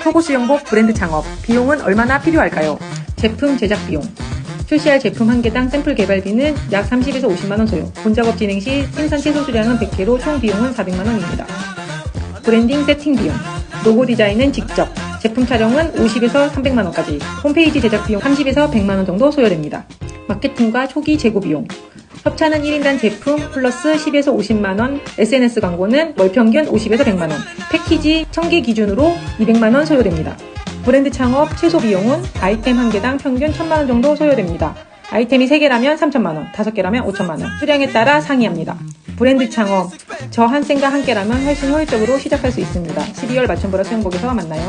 초고 수영복 브랜드 창업, 비용은 얼마나 필요할까요? 제품 제작 비용. 출시할 제품 한 개당 샘플 개발비는 약 30에서 50만원 소요. 본작업 진행 시 생산 최소 수량은 100개로 총 비용은 400만원입니다. 브랜딩 세팅 비용. 로고 디자인은 직접, 제품 촬영은 50에서 300만원까지, 홈페이지 제작 비용 30에서 100만원 정도 소요됩니다. 마케팅과 초기 재고 비용. 협찬은 1인당 제품 플러스 10에서 50만원, SNS 광고는 월 평균 50에서 100만원, 패키지 1000개 기준으로 200만원 소요됩니다. 브랜드 창업 최소 비용은 아이템 한 개당 평균 1000만원 정도 소요됩니다. 아이템이 3개라면 3천만원, 5개라면 5천만원, 수량에 따라 상이합니다. 브랜드 창업, 저 한쌤과 함께라면 훨씬 효율적으로 시작할 수 있습니다. 12월 맞춤보라 수영복에서 만나요.